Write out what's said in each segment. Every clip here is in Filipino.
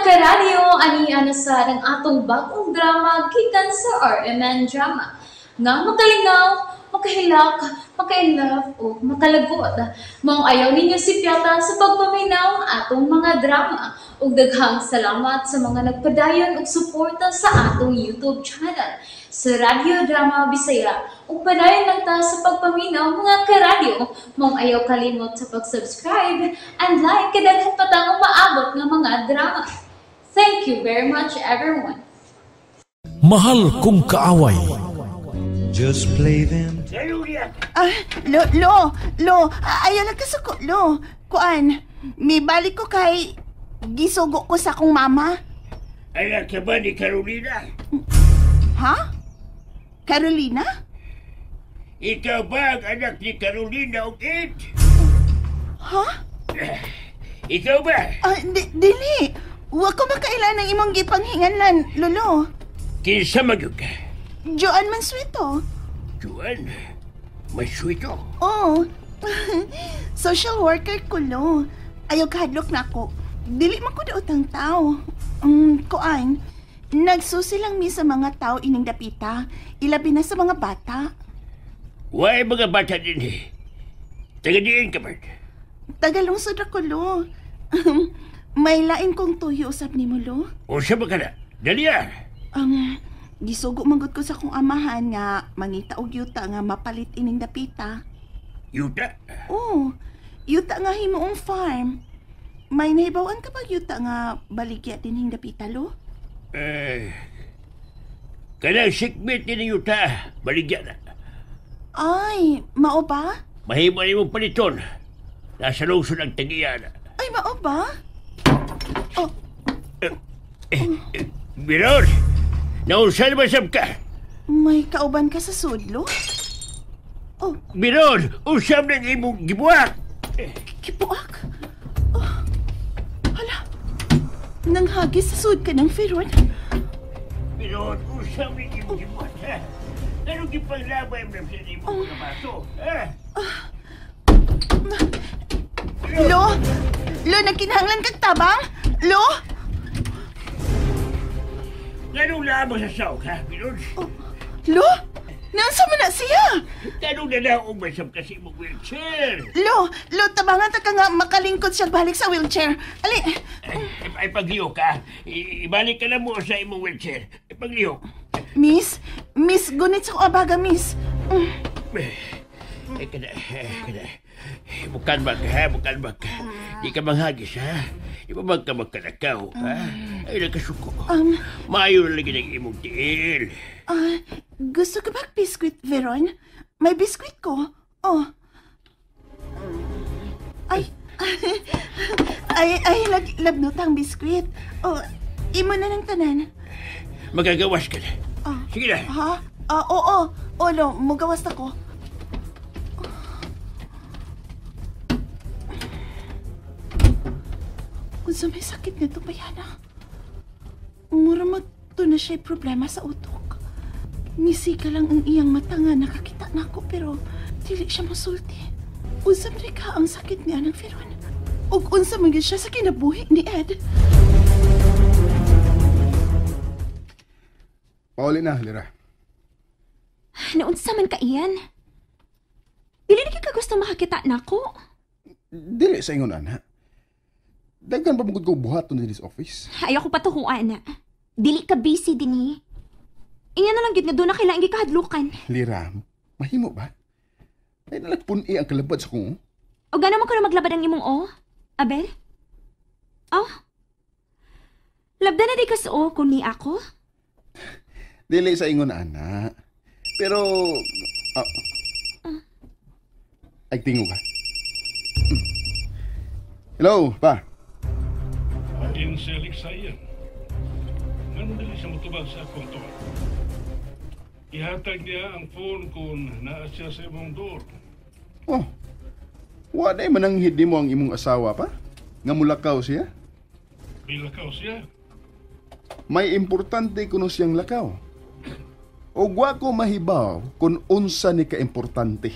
karadyo, aniya na sa ng atong bagong drama gikan sa RMN Drama. Nga makalingaw, makahilak, maka-inlove o makalagot. Maong ayaw ninyo si Piata sa pagpaminaw ng atong mga drama. Ug daghang salamat sa mga nagpadayon ug suporta sa atong YouTube channel sa Radio Drama Bisaya. Ug padayon lang ta sa pagpaminaw mga karadyo. Maong ayaw kalimot sa pag-subscribe and like kadaghan pa tang maabot nga mga drama. Thank you very much everyone. Mahal kong kaaway. Just play them. Lo, ayaw lang kasuko, Lo. Kuan, may balik ko kay gisugo ko sa akong mama. Anak ka ba ni Carolina? Ha? Carolina? Ikaw ba ang anak ni Carolina o Ed? Ha? Ikaw ba? Dili. Wa ko makailan ng imong gipanghinganan, Lolo. Kinsa magyud ka? Joan Mansueto. Juan? Mansueto? Oh. Social worker ko, Lo. Ayaw kahadlok na ako. Dili man ko daotang tao. Kuan, nagsusi lang mi sa mga tao ining dapita. Ilabi na sa mga bata. Why mga bata din eh? Taga-diin ka ba? Tagalungsod ako, Lo. May lain kong tuyo usap ni mo, Lo. O siya ba ka na? Dalian! Gisugo manggod ko sa kong amahan nga mangita og yuta nga mapalit ining dapita. Yuta? Oo, yuta nga himuong farm. May nahibawan ka ba yuta nga baligya dining dapita, Lo? Kanang sikmit din yuta, baligya na. Ay, mao ba? Mahimo mo paliton. Nasa lungsod ang tagiyan. Ay, mao ba? Oh. Biron! Naunsan ba sab ka? May kauban ka sa sudlo? Oh. Biron! Usab ng imong gibuak! Kipuak? Oh. Hala, nanghagis sa sud ka ng Firon? Biron! Usab ng imong gibuak, ha? Ano gipaglabay mo sa imong kabaso, ha? Lo, nagkinahanglan kag tabang? Lo? Ganun lamang sa saw ka, Biron? Oh. Lo? Nansa man na siya? Ganun na lang umasap kasi mong wheelchair. Lo, tabangan ta ka nga makalingkod siya balik sa wheelchair. Ali. Ay pagliho ka. Ibalik ka na mo sa imong wheelchair. Ay pagliho. Miss, gunit sa ko abaga, Miss. Ay kada. Bukan ba ka? Di ka manghagis, ha? Di ba ka magkanakaw, ha? Ay, nagkasuko. Maayo na lagi ng imong tiil. Gusto ka ba biskuit, Veron? May biskuit ko. Oh. Ay, labnutang biskuit. Oh, imo na ng tanan. Magagawas ka na. Sige na. Ha? Oo. Lo, magawas ako. Kung sa may sakit nito, Bayana. Mura magto na siya'y problema sa utok. Misika lang ang iyang mata nga nakakita na ako, pero dili siya masulti. Unsam rin ka ang sakit niya ng Firon. Ug unsa man siya sa kinabuhi ni Ed. Pauli na, Lira. Naunsa man ka, Ian? Dili na ka gusto makakita na ako? Dili sa ingon, ana. Daghan pa magod ko buhaton din sa office. Ayaw ko patuhuan na. Dili ka busy din eh. Inya na lang gid nga doon na kailangan gikahadlukan. Lira, mahimo ba? Ay nalagpun-i ang kalabad sa kong. O gana mo ko na maglabad ang imong o? Abel? Oh? Labda na di ka sa o kung ni ako? Dili sa ingon, ana. Pero... Ay, tingo ka. Hello, pa. Ayon si Alexayan. Nandali sa mutubag sa akong tuwa. Ihatag niya ang phone kung naa siya sa imong door. Oh, waday mananghid mo ang imong asawa pa? Nga mulakaw siya? Bilakaw siya. May importante kuno siyang lakaw. O wa ko mahibaw kung unsa ni ka-importante.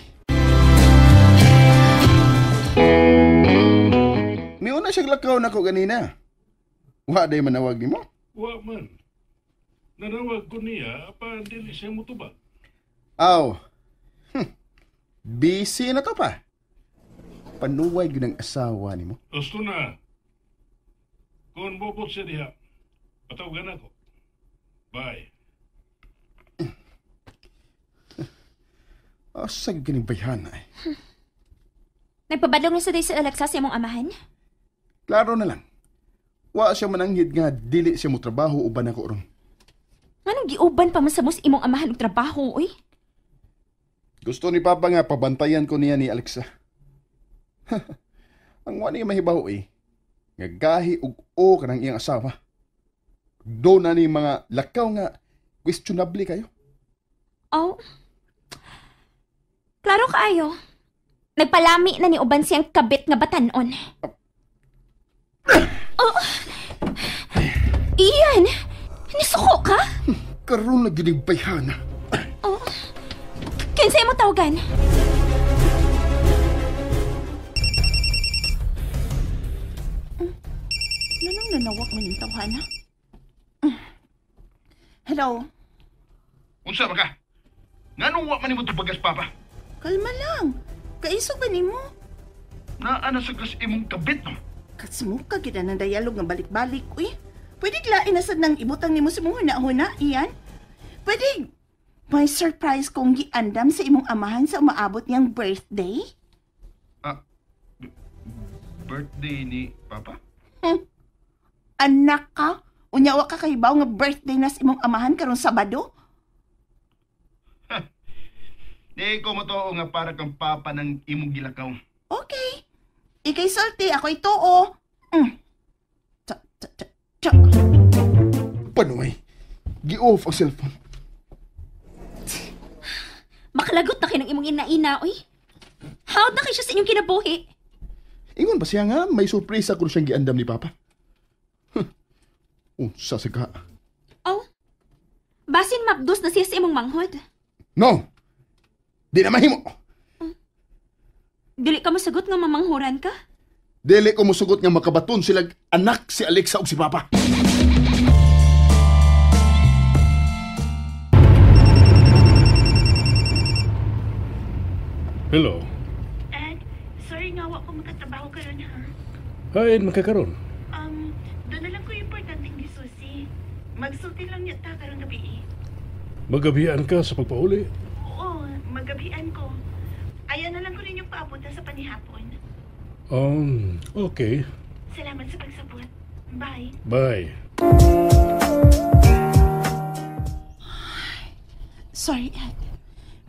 May una siyang lakaw na ko ganina. Wa day manawag nimo? Wa man. Nanawag ko niya, apan dili siya mutubag. Aw. Busy na to pa. Panuway yun ang asawa nimo. Gusto na. Kung bobot siya diha, patawagan ako. Bye. Asa ganing bayhana eh. Nagpabadlong na sa day sa Alexa sa imong amahan? Klaro na lang. Wa siya mananghid nga dili siya mo trabaho uban ako ron. Anong giuban pa man sa imong amahan og trabaho, oy? Gusto ni Papa nga pabantayan ko niya ni Alexa. Ang wani mahibaw eh. Nga gahi ug o kanang iyang asawa. Do na ni mga lakaw nga questionable kayo. Oh. Klaro kaayo. Nagpalami na ni uban siyang kabit nga batanon. Oh. Ian, nisuko ka? Karon na gining bayhana. Oh. Kinsay mo tawagan? Nanong nanawak man yung tawhana? Hello? Unsa ba ka? Nganong wa man nimo tubagas, Papa? Kalma lang. Kaisog ba nimo? Naa sa gas imong kabit, no? Katsmo ka kita ng dialog nga balik-balik. Uy, pwede lain na sad nang ibutang nimo sa mong huna-huna, Ian? Pwede may surprise kong giandam sa imong amahan sa umaabot niyang birthday? Birthday ni Papa? Anak ka? Unyawa ka kahibaw nga birthday na sa imong amahan karong Sabado? Di ko matuo nga para kang papa ng imong gilakaw. Okay. Ikay salty, ako ituo. Panuway, gi-off ang cellphone. Makalagot na kayo ng imong ina-ina, oy. Hawad na kayo siya sa inyong kinabuhi. Ingon ba siya nga may surpresa kung siyang giandam ni Papa? Unsa sa ka? Oh. Basin mapdos na siya sa imong manghod. No! Di na mahimo! Dili ka masagot nga mamanghuran ka? Dili ko musugot nga makabaton sila anak si Alexa ug si Papa. Hello. Ed, sorry nga wa ko makatrabaho karon ha. Hain makakaroon. Doon na lang ko importanteng gisusi. Magsulti lang niya ta karong gabi. Magabihan ka sa pagpauli. Oo, magabian ko. Ayaw na lang ko rin yung paapunta sa panihapon. Okay. Salamat sa pagsabot. Bye. Bye. Sorry, Ed.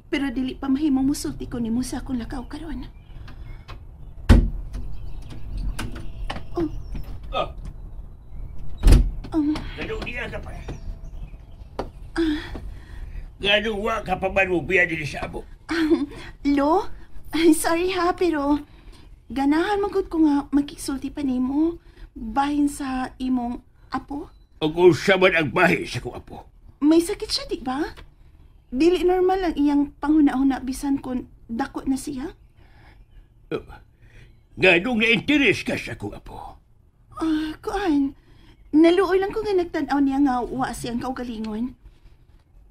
Pero dili pa mahimong musulti ko ni mo sa akong lakaw karon. Ganun niya ka pa. Ganun wa ka pa man mo biya din sa abo. Lo, ay, sorry ha, pero ganahan magod ko nga magkisulti pa nimo bahin sa imong apo. O kung siya man ang bahay sa kong apo. May sakit siya, di ba? Dili normal ang iyang panghuna-huna bisan kung dako na siya. Ganun na interes ka sa kong apo. Kuan, naluoy lang ko nga nagtanaw niya nga wa siyang kaugalingon.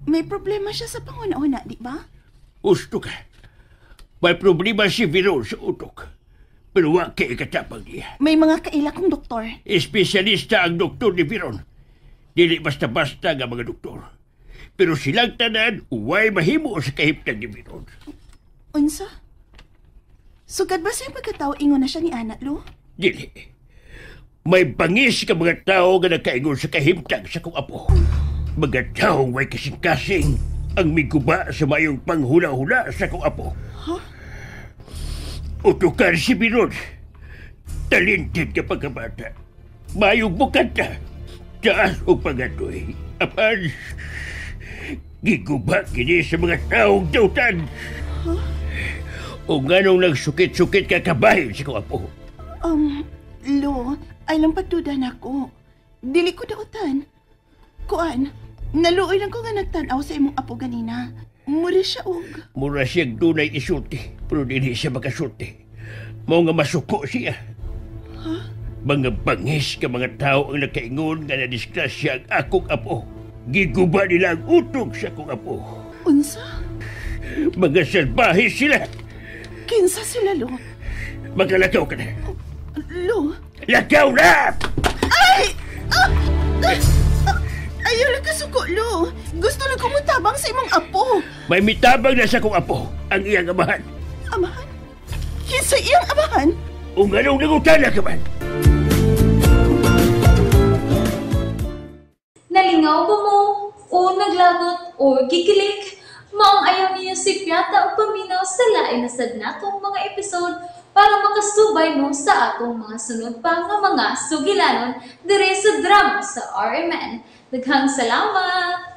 May problema siya sa panghuna-huna, di ba? Gusto ka. May problema si Viron sa utok. Pero wa kay ikatapang niya. May mga kaila kong doktor. Espesyalista ang doktor ni Viron. Dili basta-basta nga mga doktor. Pero silang tanan, huwag mahimo sa kahiptang ni Viron. Unsa? Sugad ba siyang pagkatao ingon na siya ni Ana, Lo? Dili. May bangis ka mga tao nga nakaingon sa kahimtang sa kong apo. Mga tao may kasing-kasing ang miguba sa mayong panghula-hula sa kong apo. Huh? Utukan si Viron. Talented ka pagkabata. Mayong bukanta. Taas o pagatoy. Apan, giguba kini sa mga taong dautan. Huh? O nganong nagsukit-sukit ka kabahin sa kong apo. Lo, ay lang pagduda na ko. Dili ko dautan. Kuan, naluoy lang ko nga nagtanaw sa imong apo ganina. Mura siya og. Mura siyang dunay isulti, pero dili siya makasulti. Mao nga masuko siya. Ha? Mga bangis ka mga tao ang nakaingon nga nadisgrasya ang akong apo. Giguba nila ang utok sa akong apo. Unsa? Mga salbahe sila. Kinsa sila, Lo? Magalakaw ka na. Lo? Lakaw na! Ay! Ayaw lang kasuko, Lo. Gusto lang kumutabang sa imong apo. May mitabang na sa akong apo, ang iyang amahan. Amahan? Kinsa iyang amahan? Kung anong nangutana ka man. Nalingaw ba mo? O naglagot? O gikilig? Maong ayaw niya si Piata o paminaw sa lain na sad natong mga episode para makasubay mo sa atong mga sunod pa nga mga sugilanon dire sa drama sa RMN. Daghang salamat!